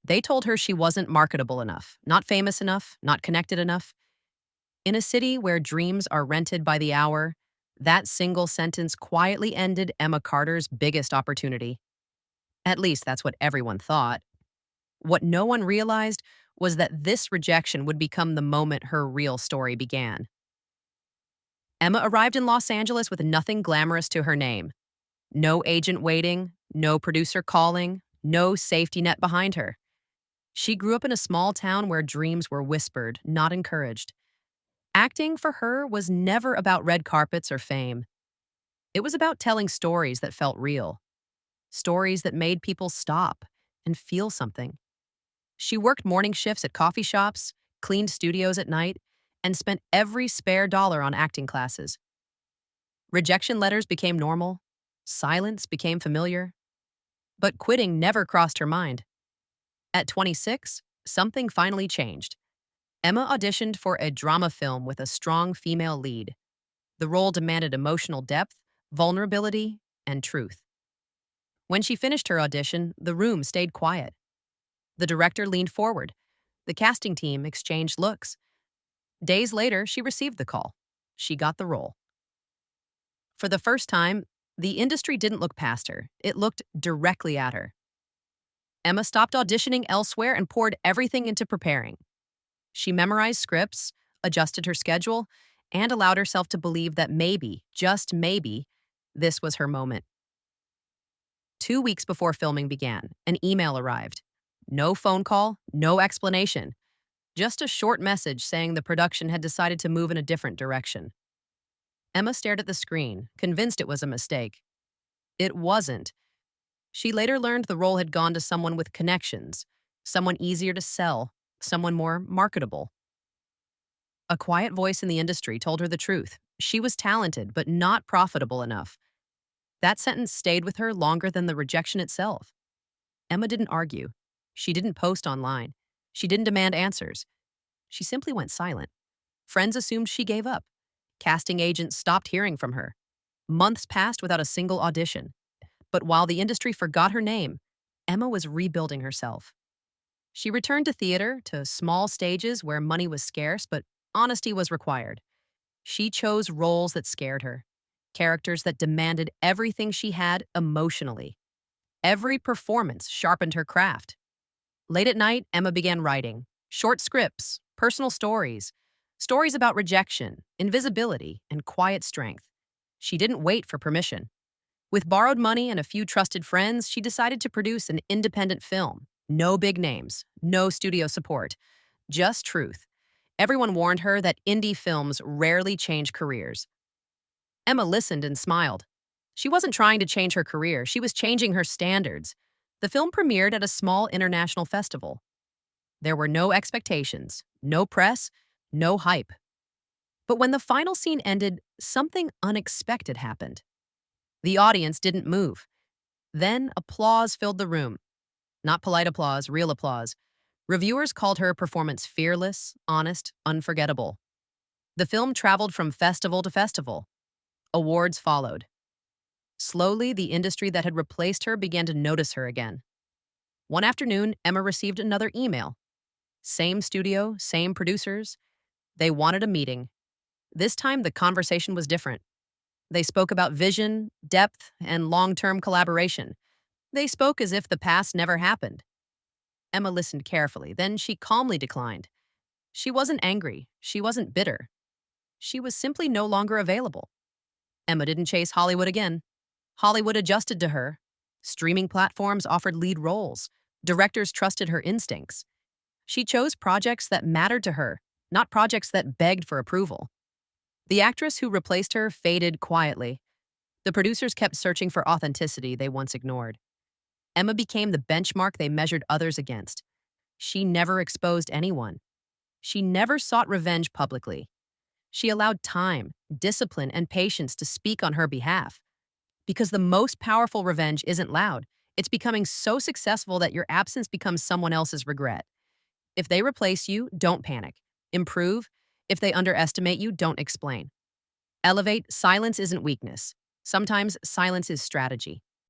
They told her she wasn't marketable enough, not famous enough, not connected enough. In a city where dreams are rented by the hour, that single sentence quietly ended Emma Carter's biggest opportunity. At least that's what everyone thought. What no one realized was that this rejection would become the moment her real story began. Emma arrived in Los Angeles with nothing glamorous to her name. No agent waiting, no producer calling, no safety net behind her. She grew up in a small town where dreams were whispered, not encouraged. Acting for her was never about red carpets or fame. It was about telling stories that felt real, stories that made people stop and feel something. She worked morning shifts at coffee shops, cleaned studios at night, and spent every spare dollar on acting classes. Rejection letters became normal, silence became familiar, but quitting never crossed her mind. At 26, something finally changed. Emma auditioned for a drama film with a strong female lead. The role demanded emotional depth, vulnerability, and truth. When she finished her audition, the room stayed quiet. The director leaned forward. The casting team exchanged looks. Days later, she received the call. She got the role. For the first time, the industry didn't look past her. It looked directly at her. Emma stopped auditioning elsewhere and poured everything into preparing. She memorized scripts, adjusted her schedule, and allowed herself to believe that maybe, just maybe, this was her moment. 2 weeks before filming began, an email arrived. No phone call, no explanation. Just a short message saying the production had decided to move in a different direction. Emma stared at the screen, convinced it was a mistake. It wasn't. She later learned the role had gone to someone with connections, someone easier to sell, someone more marketable. A quiet voice in the industry told her the truth. She was talented, but not profitable enough. That sentence stayed with her longer than the rejection itself. Emma didn't argue. She didn't post online. She didn't demand answers. She simply went silent. Friends assumed she gave up. Casting agents stopped hearing from her. Months passed without a single audition. But while the industry forgot her name, Emma was rebuilding herself. She returned to theater, to small stages where money was scarce, but honesty was required. She chose roles that scared her, characters that demanded everything she had emotionally. Every performance sharpened her craft. Late at night, Emma began writing short scripts, personal stories, stories about rejection, invisibility, and quiet strength. She didn't wait for permission. With borrowed money and a few trusted friends, she decided to produce an independent film. No big names, no studio support, just truth. Everyone warned her that indie films rarely change careers. Emma listened and smiled. She wasn't trying to change her career, she was changing her standards. The film premiered at a small international festival. There were no expectations, no press, no hype. But when the final scene ended, something unexpected happened. The audience didn't move. Then applause filled the room. Not polite applause, real applause. Reviewers called her performance fearless, honest, unforgettable. The film traveled from festival to festival. Awards followed. Slowly, the industry that had replaced her began to notice her again. One afternoon, Emma received another email. Same studio, same producers. They wanted a meeting. This time, the conversation was different. They spoke about vision, depth, and long-term collaboration. They spoke as if the past never happened. Emma listened carefully, then she calmly declined. She wasn't angry. She wasn't bitter. She was simply no longer available. Emma didn't chase Hollywood again. Hollywood adjusted to her. Streaming platforms offered lead roles. Directors trusted her instincts. She chose projects that mattered to her, not projects that begged for approval. The actress who replaced her faded quietly. The producers kept searching for authenticity they once ignored. Emma became the benchmark they measured others against. She never exposed anyone. She never sought revenge publicly. She allowed time, discipline, and patience to speak on her behalf. Because the most powerful revenge isn't loud. It's becoming so successful that your absence becomes someone else's regret. If they replace you, don't panic. Improve. If they underestimate you, don't explain. Elevate. Silence isn't weakness. Sometimes silence is strategy.